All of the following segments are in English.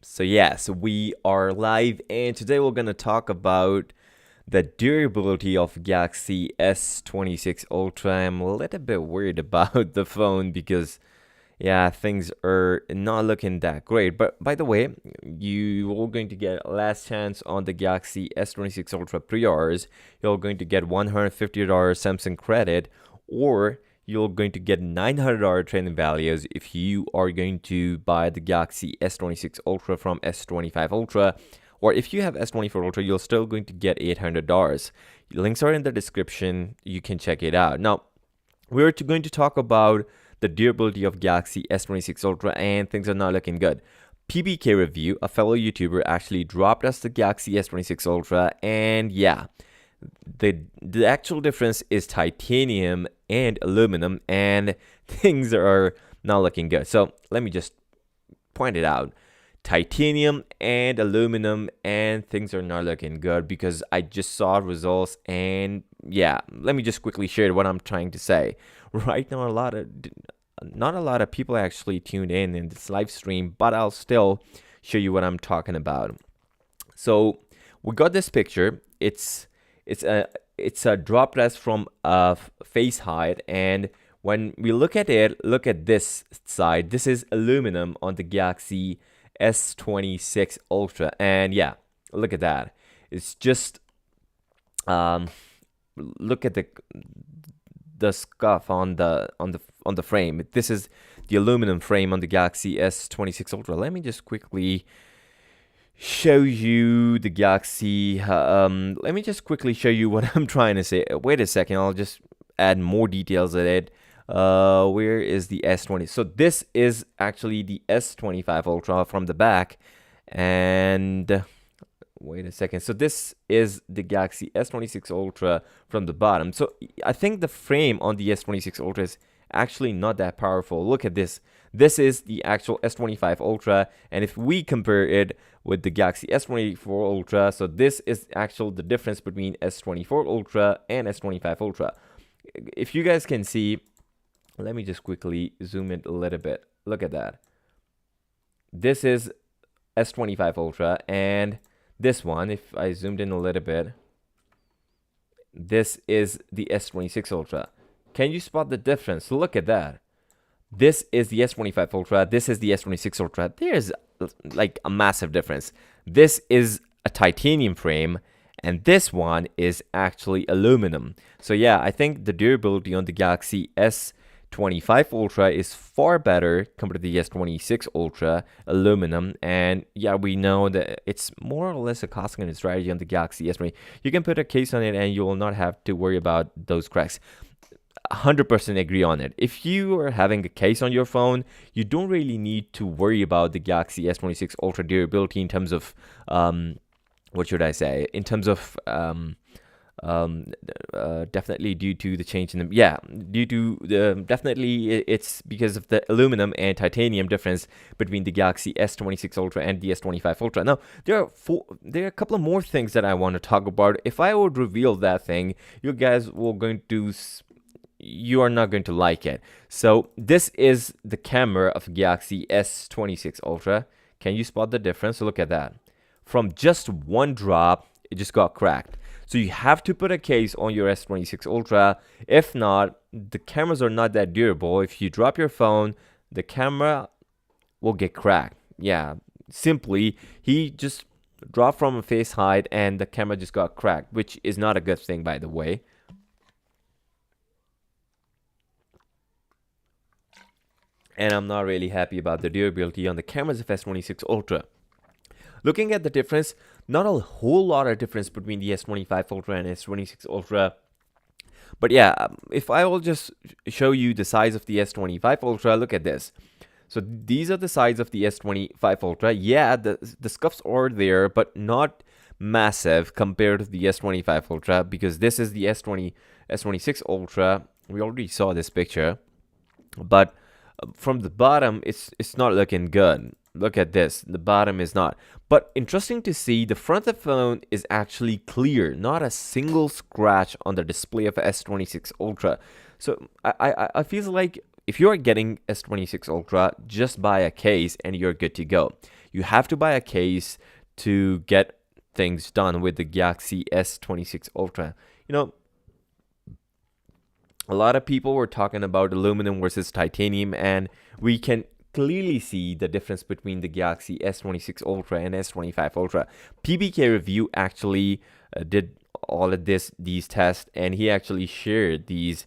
So we are live, and today we're gonna talk about the durability of Galaxy S26 Ultra. I'm a little bit worried about the phone because things are not looking that great. But by the way, you are going to get last chance on the Galaxy S26 Ultra pre-orders. You're going to get $150 Samsung credit, or you're going to get $900 trade-in values if you are going to buy the Galaxy S26 Ultra from S25 Ultra. Or if you have S24 Ultra, you're still going to get $800. Links are in the description. You can check it out. Now, we're going to talk about the durability of Galaxy S26 Ultra, and things are not looking good. PBK Review, a fellow YouTuber, actually dropped us the Galaxy S26 Ultra, and the actual difference is titanium and aluminum, and things are not looking good. So let me just point it out. Titanium and aluminum, and things are not looking good because I just saw results, and let me just quickly share what I'm trying to say. Right now, not a lot of people actually tuned in this live stream, but I'll still show you what I'm talking about. So we got this picture. It's a drop test from a face height, and when we look at it, look at this side. This is aluminum on the Galaxy S26 Ultra, and look at that. It's just look at the scuff on the frame. This is the aluminum frame on the Galaxy S26 Ultra. Let me just quickly show you the Galaxy. Let me just quickly show you what I'm trying to say. Wait a second, I'll just add more details at it. Where is the S20? So this is actually the S25 Ultra from the back, and wait a second. So this is the Galaxy S26 Ultra from the bottom. So I think the frame on the S26 Ultra is actually not that powerful. Look at this. This is the actual S25 Ultra, and if we compare it with the Galaxy S24 Ultra, so this is actual the difference between S24 Ultra and S25 Ultra. If you guys can see, let me just quickly zoom in a little bit. Look at that. This is S25 Ultra, and this one, if I zoomed in a little bit, this is the S26 Ultra. Can you spot the difference? Look at that. This is the S25 Ultra. This is the S26 Ultra. There's like a massive difference. This is a titanium frame, and this one is actually aluminum. So I think the durability on the Galaxy S25 Ultra is far better compared to the S26 Ultra aluminum, and we know that it's more or less a cost-cutting strategy on the Galaxy S20. You can put a case on it and you will not have to worry about those cracks. 100% agree on it. If you are having a case on your phone, you don't really need to worry about the Galaxy S26 Ultra durability in terms of what should I say, in terms of definitely due to the change in the definitely it's because of the aluminum and titanium difference between the Galaxy S26 Ultra and the S25 Ultra. Now there are a couple of more things that I want to talk about. If I would reveal that thing, you are not going to like it. So this is the camera of Galaxy S26 Ultra. Can you spot the difference? Look at that. From just one drop, it just got cracked. So you have to put a case on your S26 Ultra. If not, the cameras are not that durable. If you drop your phone, the camera will get cracked. Simply, he just dropped from a face height and the camera just got cracked, which is not a good thing, by the way. And I'm not really happy about the durability on the cameras of S26 Ultra. Looking at the difference, not a whole lot of difference between the S25 Ultra and S26 Ultra. But if I will just show you the size of the S25 Ultra, look at this. So these are the size of the S25 Ultra. The scuffs are there, but not massive compared to the S25 Ultra, because this is the S26 Ultra. We already saw this picture, but from the bottom, it's not looking good. Look at this. The bottom is not. But interesting to see, the front of the phone is actually clear. Not a single scratch on the display of S26 Ultra. So I feel like if you're getting S26 Ultra, just buy a case and you're good to go. you have to buy a case to get things done with the Galaxy S26 Ultra. You know, a lot of people were talking about aluminum versus titanium, and we can clearly see the difference between the Galaxy S26 Ultra and S25 Ultra. PBK Review actually did all of these tests, and he actually shared these.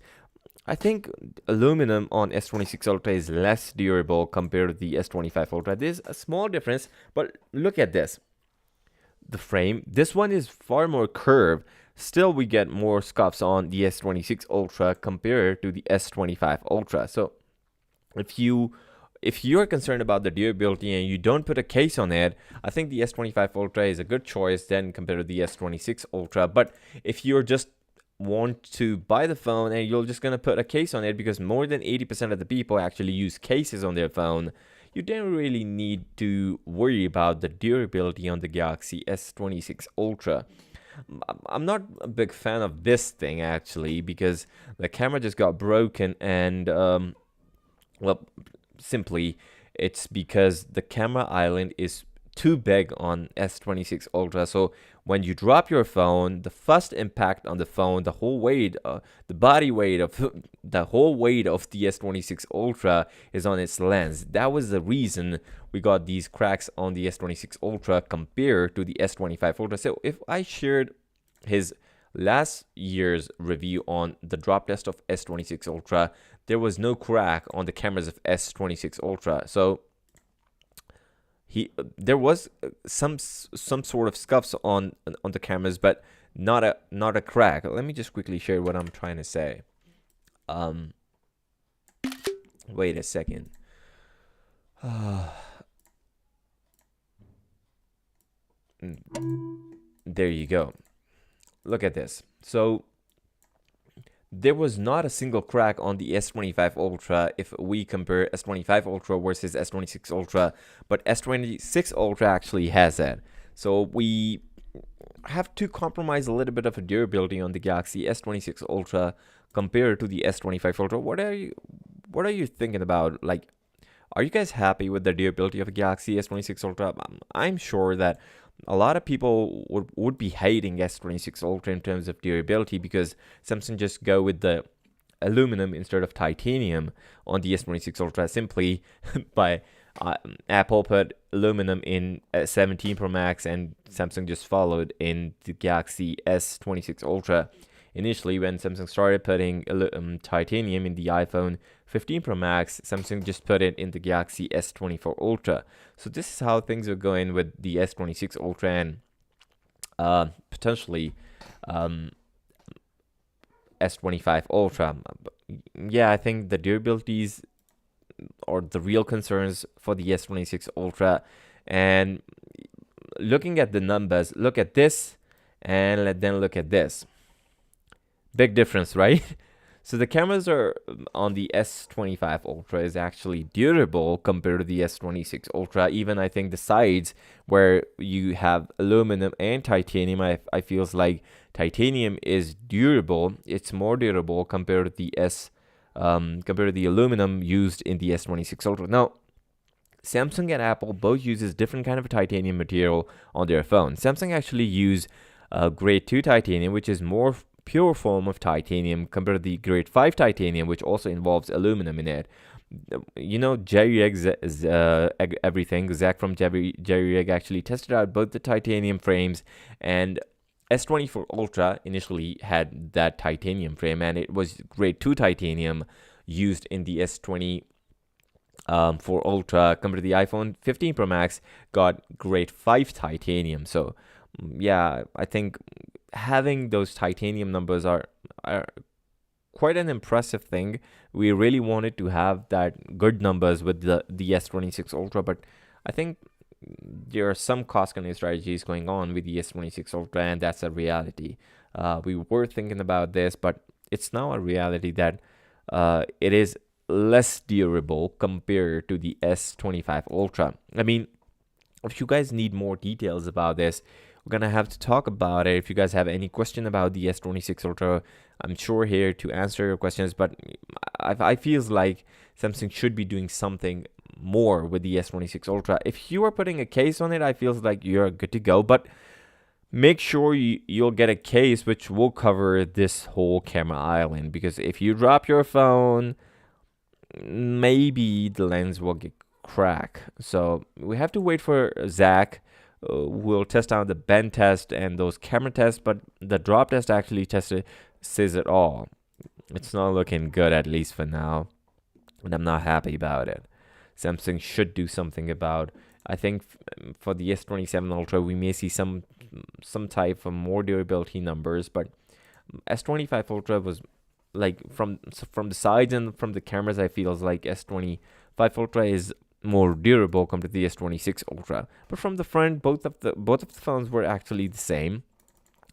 I think aluminum on S26 Ultra is less durable compared to the S25 Ultra. There's a small difference, but look at this. The frame, this one is far more curved. Still, we get more scuffs on the S26 Ultra compared to the S25 Ultra. So if you're concerned about the durability and you don't put a case on it, I think the S25 Ultra is a good choice then compared to the S26 Ultra. But if you're just want to buy the phone and you're just going to put a case on it, because more than 80% of the people actually use cases on their phone, you don't really need to worry about the durability on the Galaxy S26 Ultra. I'm not a big fan of this thing actually, because the camera just got broken, and well, simply it's because the camera island is too big on S26 Ultra. So when you drop your phone, the first impact on the phone, the whole weight, the body weight of the whole weight of the S26 Ultra is on its lens. That was the reason we got these cracks on the S26 Ultra compared to the S25 Ultra. So if I shared his last year's review on the drop test of S26 Ultra, there was no crack on the cameras of S26 Ultra. So there was some sort of scuffs on the cameras, but not a crack. Let me just quickly share what I'm trying to say. Wait a second. There you go. Look at this. So there was not a single crack on the S25 Ultra if we compare S25 Ultra versus S26 Ultra, but S26 Ultra actually has that. So we have to compromise a little bit of a durability on the Galaxy S26 Ultra compared to the S25 Ultra. What are you thinking about? Like, are you guys happy with the durability of a Galaxy S26 Ultra? I'm sure that a lot of people would be hating S26 Ultra in terms of durability, because Samsung just go with the aluminum instead of titanium on the S26 Ultra simply by Apple put aluminum in 17 Pro Max and Samsung just followed in the Galaxy S26 Ultra. Initially, when Samsung started putting titanium in the iPhone 15 Pro Max, Samsung just put it in the Galaxy S24 Ultra. So this is how things are going with the S26 Ultra and potentially S25 Ultra. Yeah, I think the durabilities are the real concerns for the S26 Ultra. And looking at the numbers, look at this and then look at this. Big difference, right? So the cameras are on the S25 Ultra is actually durable compared to the S26 Ultra. Even I think the sides where you have aluminum and titanium, I feels like titanium is durable. It's more durable compared to the compared to the aluminum used in the S26 Ultra. Now, Samsung and Apple both uses different kind of titanium material on their phone. Samsung actually use grade 2 titanium, which is more pure form of titanium compared to the grade 5 titanium, which also involves aluminum in it. You know, Jerry Egg everything. Zach from Jerry Egg actually tested out both the titanium frames, and S24 Ultra initially had that titanium frame, and it was grade 2 titanium used in the S24 Ultra compared to the iPhone 15 Pro Max got grade 5 titanium. So yeah, I think having those titanium numbers are quite an impressive thing. We really wanted to have that good numbers with the S26 Ultra, but I think there are some cost-cutting strategies going on with the S26 Ultra, and that's a reality. We were thinking about this, but it's now a reality that it is less durable compared to the S25 Ultra. I mean, if you guys need more details about this, we're gonna have to talk about it. If you guys have any question about the S26 Ultra, I'm sure here to answer your questions, but I feels like Samsung should be doing something more with the S26 Ultra. If you are putting a case on it, I feel like you're good to go, but make sure you'll get a case which will cover this whole camera island, because if you drop your phone, maybe the lens will get crack. So we have to wait for Zach. We'll test out the bend test and those camera tests, but the drop test actually says it all. It's not looking good, at least for now, and I'm not happy about it. Samsung should do something about. I think for the S27 Ultra, we may see some type of more durability numbers, but S25 Ultra was like from the sides and from the cameras, I feel like S25 Ultra is more durable compared to the S26 Ultra. But from the front, both of the phones were actually the same,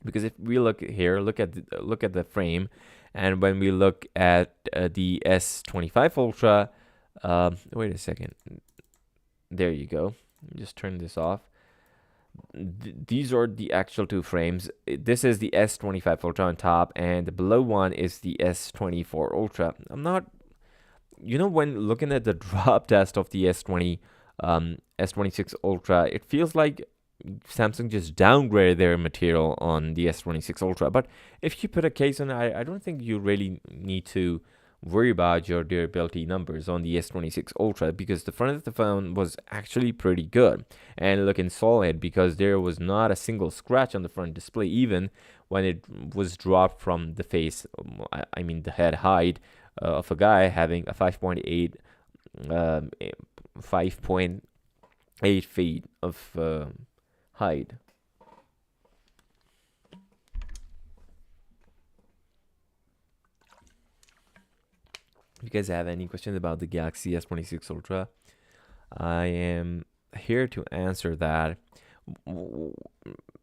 because if we look here, look at the frame, and when we look at the S25 Ultra, wait a second, there you go. Just turn this off. These are the actual two frames. This is the S25 Ultra on top, and the below one is the S24 Ultra. I'm not, when looking at the drop test of the S26 Ultra, it feels like Samsung just downgraded their material on the S26 Ultra. But if you put a case on it, I don't think you really need to worry about your durability numbers on the S26 Ultra, because the front of the phone was actually pretty good and looking solid, because there was not a single scratch on the front display, even when it was dropped from the face, I mean the head height of a guy having a 5.8 feet of height. If you guys have any questions about the Galaxy S26 Ultra, I am here to answer that.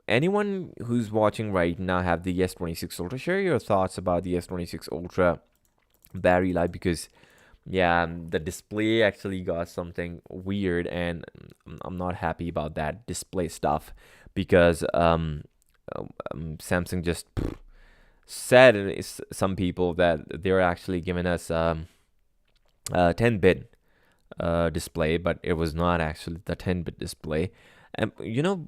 Anyone who's watching right now have the S26 Ultra, share your thoughts about the S26 Ultra battery life, because yeah, the display actually got something weird, and I'm not happy about that display stuff, because Samsung just said some people that they're actually giving us 10-bit display, but it was not actually the 10-bit display. And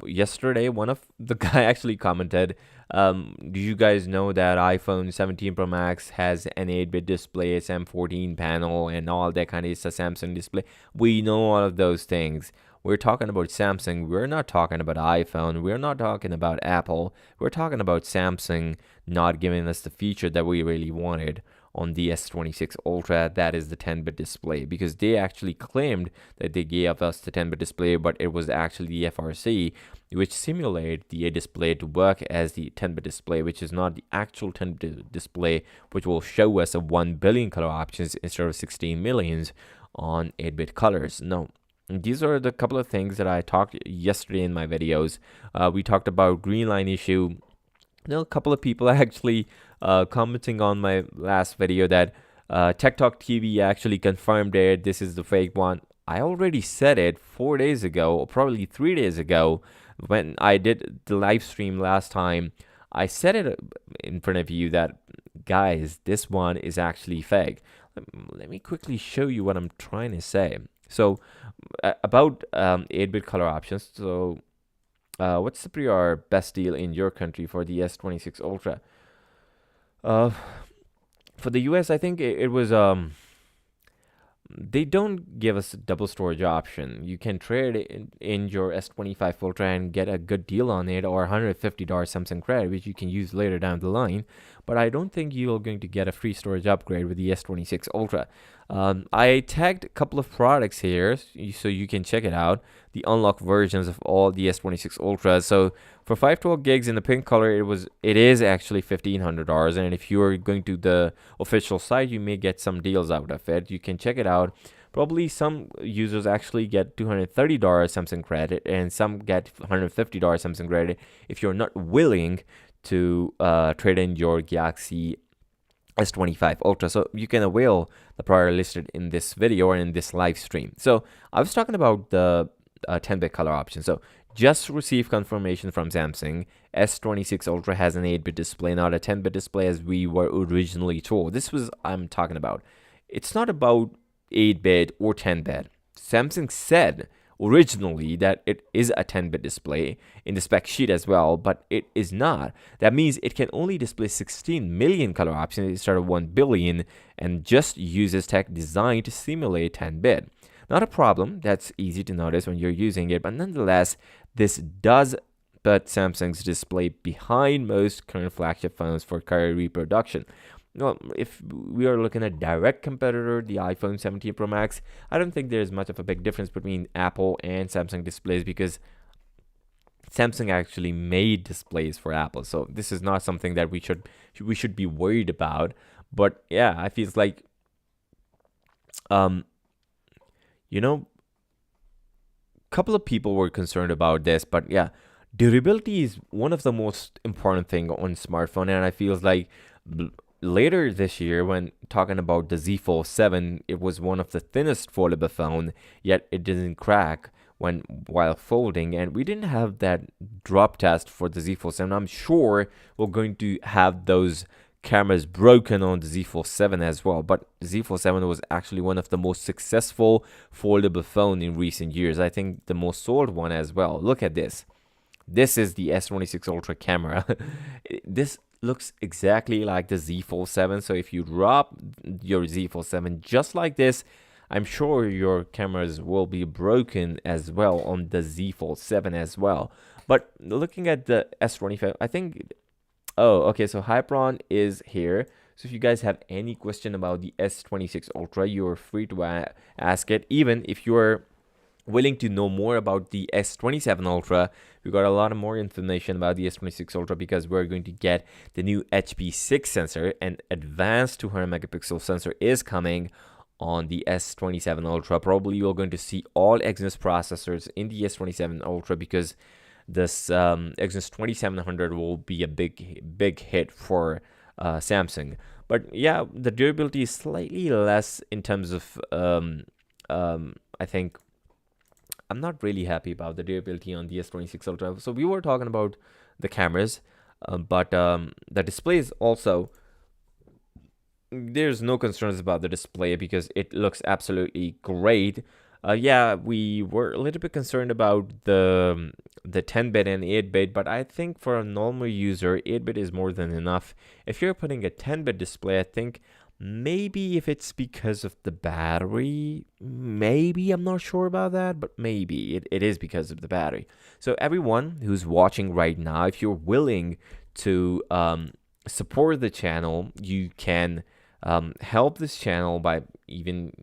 yesterday one of the guy actually commented, do you guys know that iPhone 17 Pro Max has an 8-bit display, it's M14 panel, and all that kind of is a Samsung display? We know all of those things. We're talking about Samsung. We're not talking about iPhone. We're not talking about Apple. We're talking about Samsung not giving us the feature that we really wanted on the S26 Ultra, that is the 10-bit display, because they actually claimed that they gave us the 10-bit display, but it was actually the FRC which simulated the display to work as the 10-bit display, which is not the actual 10-bit display, which will show us a 1 billion color options instead of 16 millions on 8-bit colors. No. These are the couple of things that I talked yesterday in my videos. We talked about green line issue. A couple of people actually commenting on my last video that Tech Talk TV actually confirmed it. This is the fake one. I already said it 4 days ago, or probably 3 days ago, when I did the live stream last time. I said it in front of you that, guys, this one is actually fake. Let me quickly show you what I'm trying to say. So about 8-bit color options. So what's the pre-order best deal in your country for the S26 Ultra? For the US, I think it was they don't give us a double storage option. You can trade in your S25 Ultra and get a good deal on it, or $150 Samsung credit, which you can use later down the line. But I don't think you're going to get a free storage upgrade with the S26 Ultra. I tagged a couple of products here, so you can check it out. The unlocked versions of all the S26 Ultras. So for 512 gigs in the pink color, it is actually $1,500. And if you are going to the official site, you may get some deals out of it. You can check it out. Probably some users actually get $230 Samsung credit, and some get $150 Samsung credit if you're not willing to trade in your Galaxy S25 Ultra. So you can avail the product listed in this video or in this live stream. So I was talking about the 10-bit color option. So just received confirmation from Samsung. S26 Ultra has an 8-bit display, not a 10-bit display as we were originally told. This was I'm talking about. It's not about 8-bit or 10-bit. Samsung said originally that it is a 10-bit display in the spec sheet as well, but it is not. That means it can only display 16 million color options instead of 1 billion and just uses tech designed to simulate 10-bit. Not a problem, that's easy to notice when you're using it, but nonetheless, this does put Samsung's display behind most current flagship phones for color reproduction. Well, if we are looking at direct competitor, the iPhone 17 Pro Max, I don't think there's much of a big difference between Apple and Samsung displays because Samsung actually made displays for Apple. So this is not something that we should be worried about. But yeah, I feel like you know, a couple of people were concerned about this, but yeah, durability is one of the most important thing on smartphone, and I feel like later this year, when talking about the Z Fold 7, it was one of the thinnest foldable phone, yet it didn't crack while folding, and we didn't have that drop test for the Z Fold 7. I'm sure we're going to have those cameras broken on the Z Fold 7 as well, but Z Fold 7 was actually one of the most successful foldable phone in recent years. I think the most sold one as well. Look at this. This is the S26 Ultra camera. This looks exactly like the Z Fold 7. So if you drop your Z Fold 7 just like this, I'm sure your cameras will be broken as well on the Z Fold 7 as well. But looking at the S25, I think, oh, okay, so Hyperon is here. So if you guys have any question about the S26 Ultra, you're free to ask it. Even if you're willing to know more about the S27 Ultra, we got a lot of more information about the S26 Ultra because we're going to get the new HP6 sensor. An advanced 200 megapixel sensor is coming on the S27 Ultra. Probably you're going to see all Exynos processors in the S27 Ultra because this Exynos 2700 will be a big hit for Samsung. But yeah, the durability is slightly less in terms of I think I'm not really happy about the durability on the S26 Ultra. So we were talking about the cameras, but the displays also, there's no concerns about the display because it looks absolutely great. Yeah, we were a little bit concerned about the 10-bit and 8-bit, but I think for a normal user, 8-bit is more than enough. If you're putting a 10-bit display, I think maybe if it's because of the battery, maybe, I'm not sure about that, but maybe it is because of the battery. So everyone who's watching right now, if you're willing to support the channel, you can help this channel by even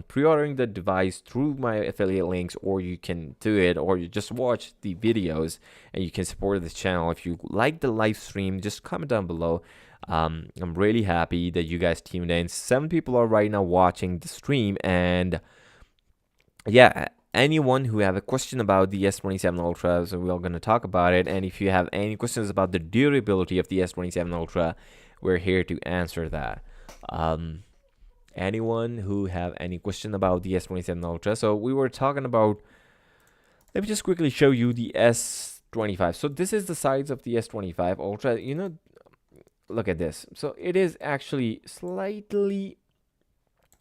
pre-ordering the device through my affiliate links, or you can do it, or you just watch the videos and you can support this channel. If you like the live stream, just comment down below. I'm really happy that you guys tuned in. 7 people are right now watching the stream, and yeah, anyone who have a question about the S27 Ultra, so we're going to talk about it. And if you have any questions about the durability of the S27 Ultra, we're here to answer that. Anyone who have any question about the S27 Ultra, so we were talking about, let me just quickly show you the S25. So this is the size of the S25 Ultra. You know, look at this. So it is actually slightly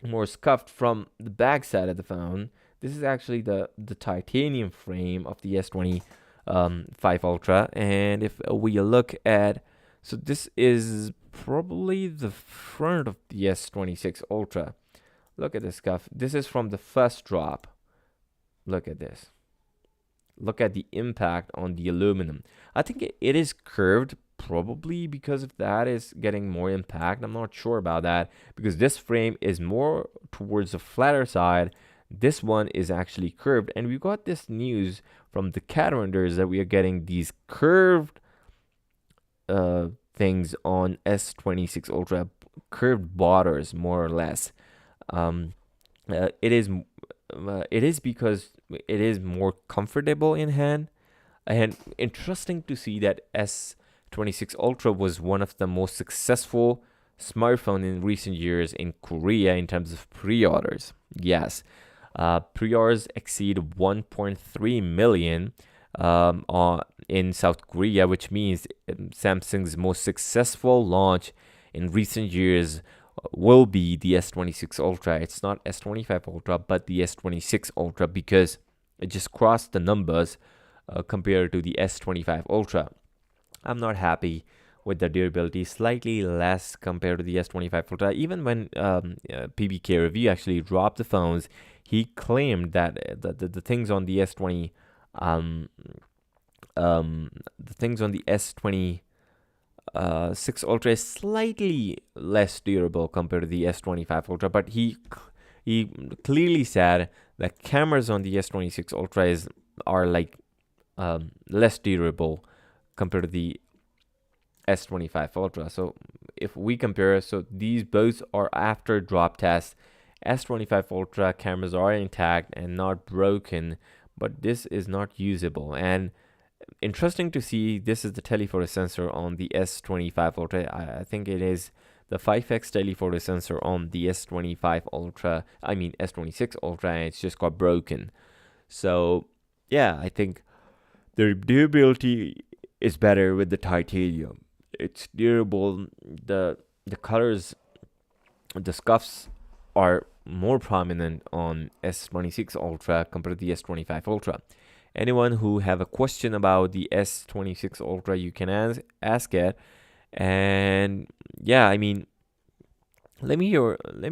more scuffed from the back side of the phone. This is actually the titanium frame of the S25 Ultra. And if we look at, so this is probably the front of the S26 Ultra. Look at this scuff. This is from the first drop. Look at this. Look at the impact on the aluminum. I think it is curved, probably because of that is getting more impact. I'm not sure about that because this frame is more towards the flatter side. This one is actually curved, and we got this news from the CAD renders that we are getting these curved things on S26 Ultra, curved borders more or less. It is because it is more comfortable in hand, and interesting to see that S26 Ultra was one of the most successful smartphone in recent years in Korea in terms of pre-orders. Yes, pre-orders exceed 1.3 million in South Korea, which means Samsung's most successful launch in recent years will be the S26 Ultra. It's not S25 Ultra, but the S26 Ultra, because it just crossed the numbers compared to the S25 Ultra. I'm not happy with the durability, slightly less compared to the S25 Ultra. Even when PBK Review actually dropped the phones, he claimed that the things on the S20, the things on the S20 6 Ultra is slightly less durable compared to the S25 Ultra, but he clearly said that cameras on the S26 Ultra are like less durable compared to the S25 Ultra. So if we compare, so these both are after drop tests. S25 Ultra cameras are intact and not broken, but this is not usable. And interesting to see, this is the telephoto sensor on the S25 Ultra. I think it is the 5x telephoto sensor on the S25 Ultra, I mean S26 Ultra, and it's just got broken. So yeah, I think the durability is better with the titanium. It's durable. The colors, the scuffs are more prominent on S26 Ultra compared to the S25 Ultra. Anyone who have a question about the S26 Ultra, you can ask it. And yeah, I mean, let me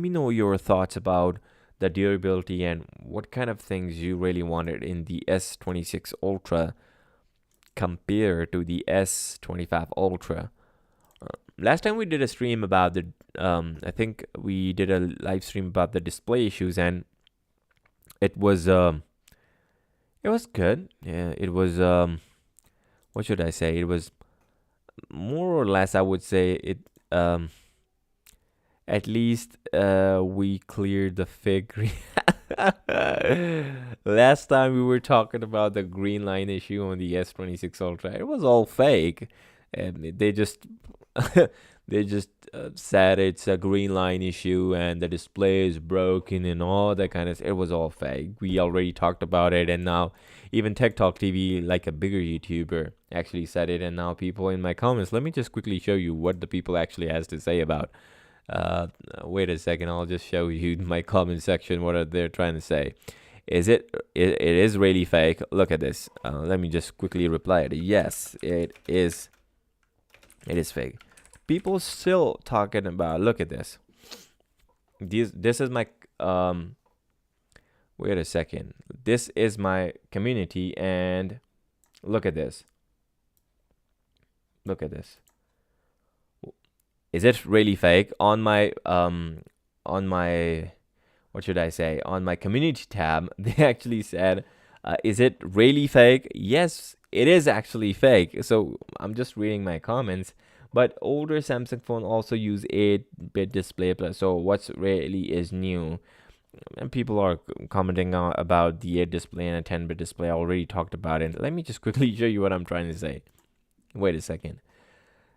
know your thoughts about the durability and what kind of things you really wanted in the S26 Ultra compared to the S25 Ultra. Last time we did a stream about the I think we did a live stream about the display issues, and it was good. Yeah, it was what should I say? It was more or less, I would say it at least we cleared the fig green. Last time we were talking about the green line issue on the S26 Ultra. It was all fake. They just said it's a green line issue and the display is broken and all that kind of stuff. It was all fake. We already talked about it, and now even Tech Talk TV, like a bigger YouTuber, actually said it. And now people in my comments, let me just quickly show you what the people actually has to say about. Wait a second, I'll just show you my comment section what they're trying to say. It is really fake. Look at this. Let me just quickly reply it. Yes, it is fake. People still talking about, look at this. This is my wait a second. This is my community, and look at this. Look at this. Is it really fake? On my what should I say? On my community tab, they actually said, is it really fake? Yes, it is actually fake. So I'm just reading my comments. But older Samsung phone also use 8-bit display plus. So what's really is new? And people are commenting about the 8 display and a 10-bit display. I already talked about it. Let me just quickly show you what I'm trying to say. Wait a second.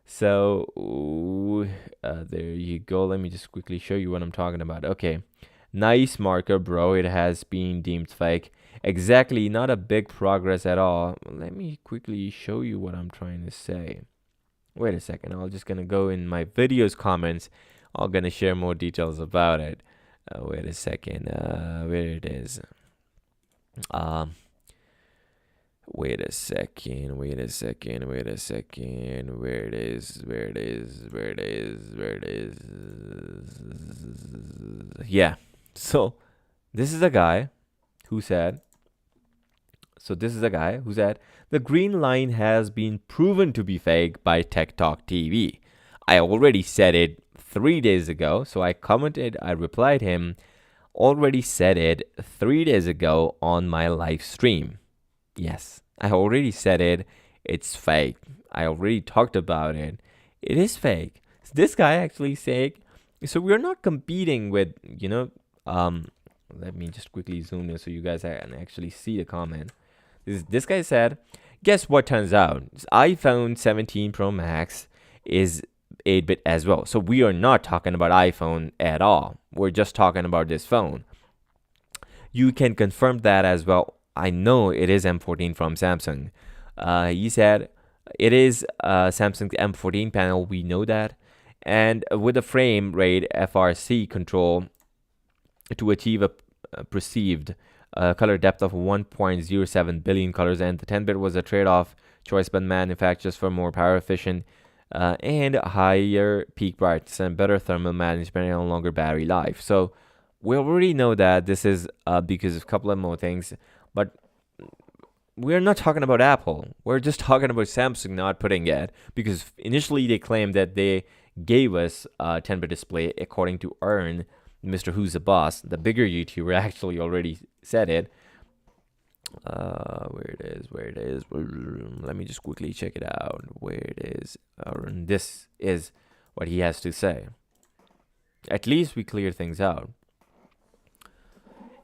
So there you go. Let me just quickly show you what I'm talking about. Okay. Nice marker, bro. It has been deemed fake. Exactly. Not a big progress at all. Let me quickly show you what I'm trying to say. Wait a second. I'm just going to go in my videos comments. I'm going to share more details about it. Wait a second. Where it is. Wait a second. Where it is. Yeah. So this is a guy who said, the green line has been proven to be fake by Tech Talk TV. I already said it 3 days ago. So I replied him, already said it 3 days ago on my live stream. Yes, I already said it. It's fake. I already talked about it. It is fake. This guy actually fake. So we're not competing with, let me just quickly zoom in so you guys can actually see the comment. This guy said, guess what turns out? This iPhone 17 Pro Max is 8-bit as well. So we are not talking about iPhone at all. We're just talking about this phone. You can confirm that as well. I know it is M14 from Samsung. He said it is Samsung's M14 panel. We know that. and with a frame rate FRC control to achieve a perceived color depth of 1.07 billion colors, and the 10-bit was a trade-off choice by manufacturers for more power efficient and higher peak brightness and better thermal management and longer battery life. So we already know that this is because of a couple of more things, but we're not talking about Apple. We're just talking about Samsung not putting it, because initially they claimed that they gave us a 10-bit display according to Earn, Mr. Who's the Boss, the bigger YouTuber, actually already said it. Where it is. Let me just quickly check it out. Where it is. This is what he has to say. At least we clear things out.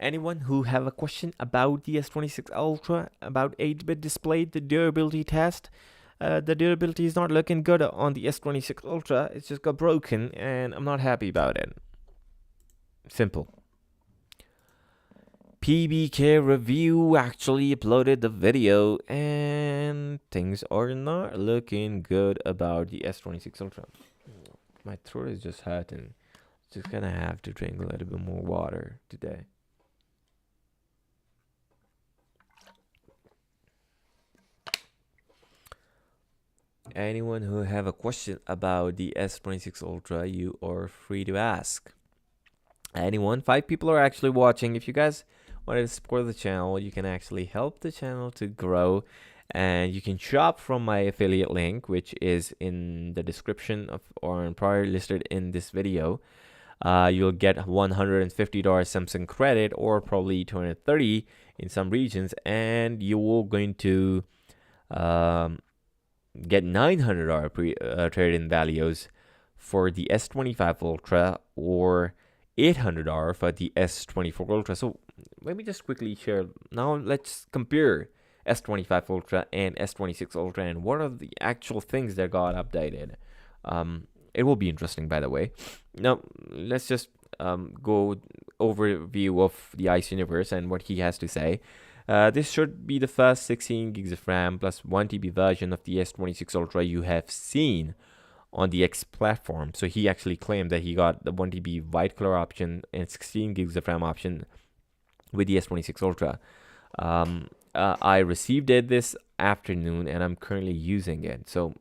Anyone who have a question about the S26 Ultra, about 8-bit display, the durability test? The durability is not looking good on the S26 Ultra. It's just got broken, and I'm not happy about it. Simple. PBK Review actually uploaded the video, and things are not looking good about the S26 Ultra. My throat is just hurting. Just gonna have to drink a little bit more water today. Anyone who have a question about the S26 Ultra, you are free to ask. Anyone? 5 people are actually watching. If you guys want to support the channel, you can actually help the channel to grow, and you can shop from my affiliate link, which is in the description of or prior listed in this video. You'll get $150 Samsung credit, or probably $230 in some regions, and you will going to get $900 trade-in values for the S25 Ultra, or $800 for the S24 Ultra. So let me just quickly share. Now let's compare S25 Ultra and S26 Ultra, and what are the actual things that got updated. It will be interesting, by the way. Now let's just go overview of the Ice Universe and what he has to say. This should be the first 16 gigs of RAM plus 1 TB version of the S26 Ultra you have seen on the X platform. So he actually claimed that he got the 1 TB white color option and 16 gigs of RAM option with the S26 Ultra. I received it this afternoon, and I'm currently using it. So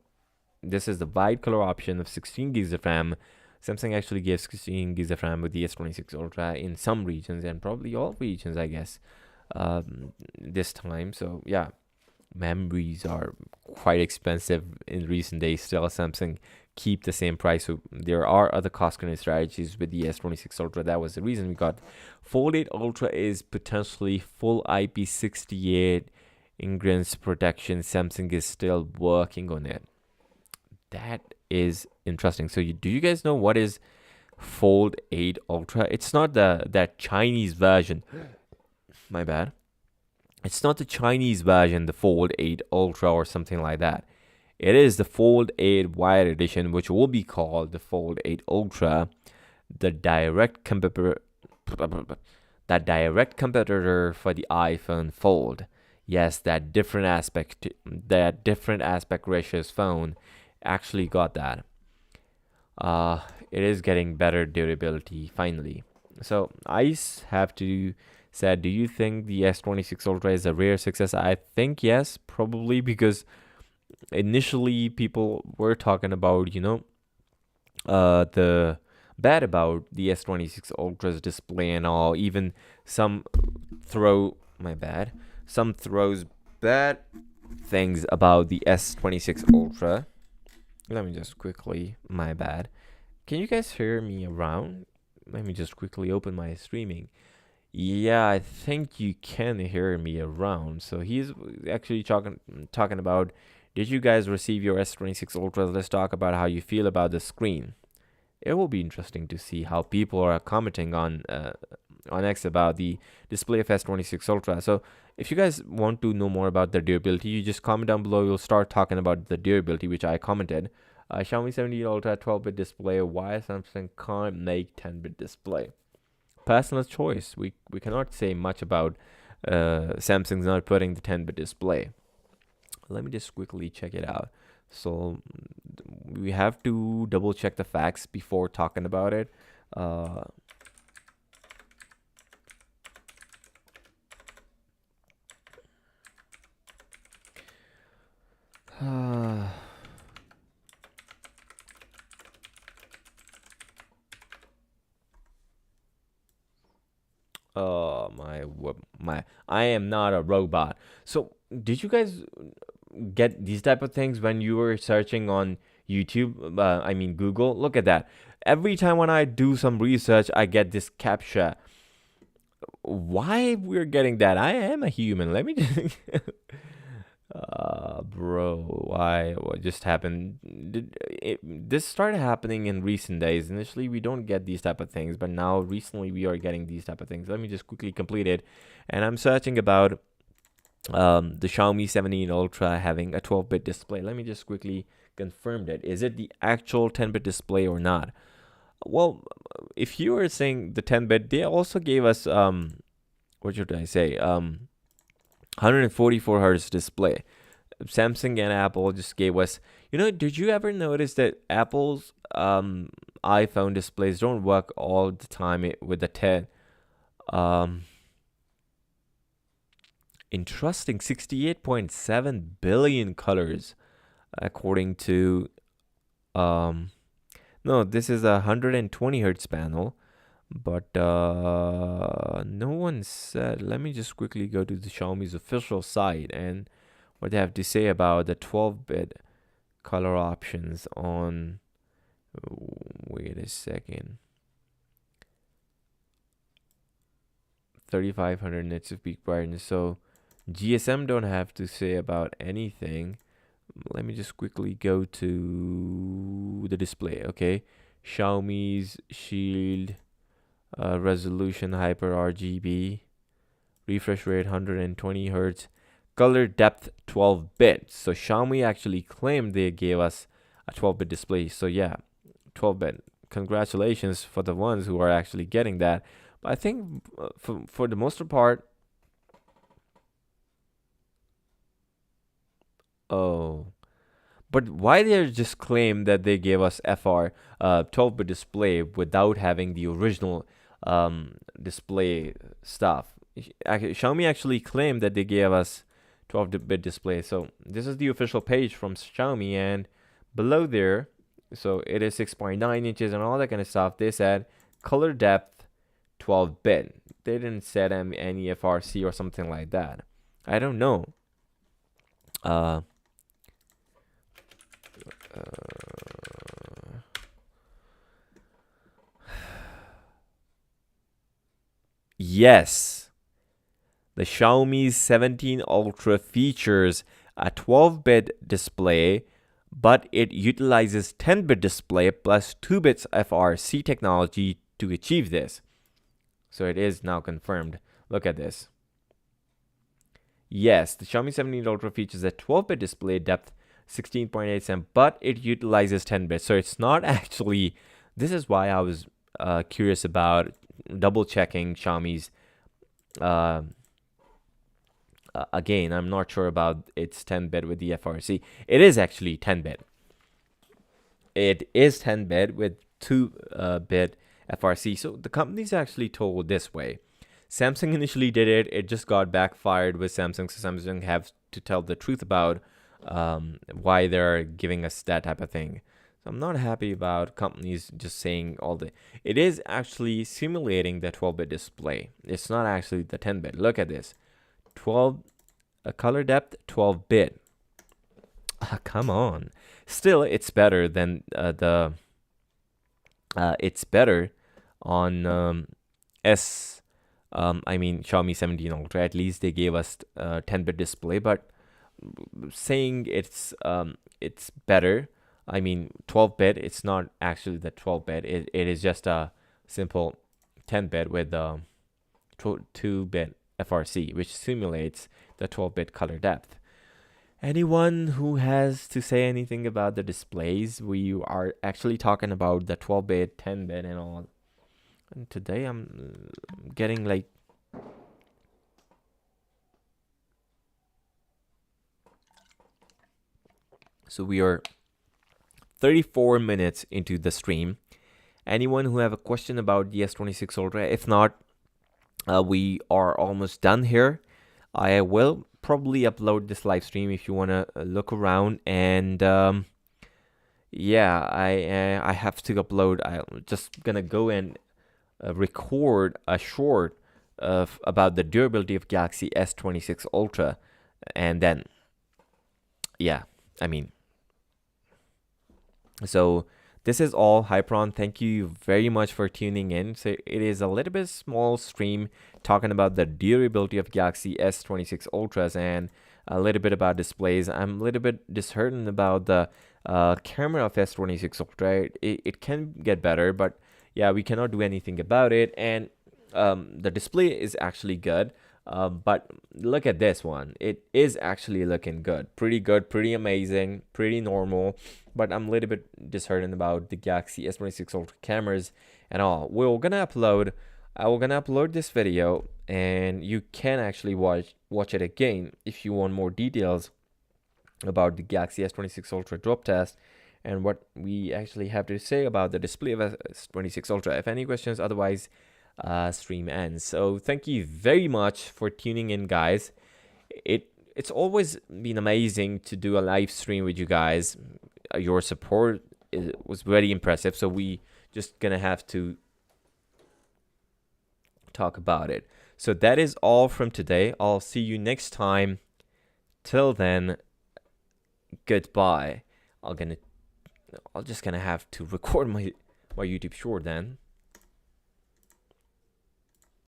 this is the white color option of 16 gigs of RAM. Samsung actually gives 16 gigs of RAM with the S26 Ultra in some regions, and probably all regions, I guess, this time. So yeah, memories are quite expensive in recent days. Still, Samsung keep the same price. So there are other cost cutting strategies with the S26 Ultra. That was the reason we got. Fold 8 Ultra is potentially full IP68 ingress protection. Samsung is still working on it. That is interesting. So do you guys know what is Fold 8 Ultra? It's not that Chinese version. My bad. It's not the Chinese version, the Fold 8 Ultra or something like that. It is the Fold 8 Wide Edition, which will be called the Fold 8 Ultra, the direct competitor for the iPhone Fold. Yes, that different aspect ratios phone actually got that. It is getting better durability finally. So ICE have to said, do you think the S26 Ultra is a rare success? I think yes, probably, because initially people were talking about, the bad about the S26 Ultra's display and all. Even some throws bad things about the S26 Ultra. Let me just quickly, my bad. Can you guys hear me around? Let me just quickly open my streaming. Yeah, I think you can hear me around. So he's actually talking about, did you guys receive your S26 Ultra? Let's talk about how you feel about the screen. It will be interesting to see how people are commenting on X about the display of S26 Ultra. So if you guys want to know more about the durability, you just comment down below. We'll start talking about the durability, which I commented. Xiaomi 70 Ultra 12-bit display. Why Samsung can't make 10-bit display? Personal choice. We cannot say much about Samsung's not putting the 10-bit display. Let me just quickly check it out. So we have to double check the facts before talking about it. Oh my! I am not a robot. So, did you guys get these type of things when you were searching on YouTube? I mean Google. Look at that. Every time when I do some research, I get this captcha. Why we're getting that? I am a human. Let me just. Bro, why? What just happened? This started happening in recent days. Initially, we don't get these type of things, but now recently we are getting these type of things. Let me just quickly complete it, and I'm searching about the Xiaomi 17 Ultra having a 12-bit display. Let me just quickly confirm that. Is it the actual 10-bit display or not? Well, if you were saying the 10-bit, they also gave us what should I say? 144 hertz display. Samsung and Apple just gave us. Did you ever notice that Apple's iPhone displays don't work all the time with the 10? Interesting. 68.7 billion colors, according to no, this is a 120 hertz panel, but no one said. Let me just quickly go to the Xiaomi's official site and what they have to say about the 12-bit color options on. Wait a second. 3500 nits of peak brightness. So GSM don't have to say about anything. Let me just quickly go to the display. Okay, Xiaomi's Shield resolution hyper RGB, refresh rate 120 hertz, color depth 12-bit. So Xiaomi actually claimed they gave us a 12-bit display. So yeah, 12-bit. Congratulations for the ones who are actually getting that. But I think for the most part, oh, but why they just claim that they gave us FR 12-bit display without having the original display stuff? Xiaomi actually claimed that they gave us 12-bit display. So this is the official page from Xiaomi, and below there, so it is 6.9 inches and all that kind of stuff. They said color depth 12-bit. They didn't set any FRC or something like that. I don't know. Yes, the Xiaomi 17 Ultra features a 12-bit display, but it utilizes 10-bit display plus 2 bits FRC technology to achieve this. So it is now confirmed. Look at this. Yes, the Xiaomi 17 Ultra features a 12-bit display depth 16.8 cm, but it utilizes 10 bits. So it's not actually. This is why I was curious about double checking Xiaomi's. Again, I'm not sure about its 10-bit with the FRC. It is actually 10-bit. It is 10-bit with 2-bit FRC. So the company's actually told this way. Samsung initially did it. It just got backfired with Samsung. So Samsung have to tell the truth about why they're giving us that type of thing. So I'm not happy about companies just saying all the. It is actually simulating the 12-bit display. It's not actually the 10-bit. Look at this. 12 color depth 12-bit. Come on. Still, it's better than it's better on Xiaomi 17 Ultra. At least they gave us 10-bit display, but saying it's better. 12-bit. It's not actually the 12-bit. It is just a simple 10-bit with 2-bit FRC, which simulates the 12-bit color depth. Anyone who has to say anything about the displays? We are actually talking about the 12-bit, 10-bit, and all. And today I'm getting like. So we are 34 minutes into the stream. Anyone who have a question about the S26 Ultra? If not, we are almost done here. I will probably upload this live stream if you want to look around. And yeah, I have to upload. I'm just gonna go and record a short of about the durability of Galaxy S26 Ultra, and then yeah, I mean, so this is all. Hyperon, thank you very much for tuning in. So it is a little bit small stream talking about the durability of Galaxy S26 Ultras and a little bit about displays. I'm a little bit disheartened about the camera of S26 Ultra. It can get better, but yeah, we cannot do anything about it. And the display is actually good. But look at this one. It is actually looking good, pretty amazing, pretty normal. But I'm a little bit disheartened about the Galaxy S26 Ultra cameras and all. We're gonna upload. I'm gonna upload this video, and you can actually watch it again if you want more details about the Galaxy S26 Ultra drop test and what we actually have to say about the display of S26 Ultra. If any questions, otherwise stream ends. So thank you very much for tuning in, guys. It's always been amazing to do a live stream with you guys. Your support was very impressive, so we just gonna have to talk about it. So that is all from today. I'll see you next time. Till then, goodbye. I'll just gonna have to record my YouTube short then.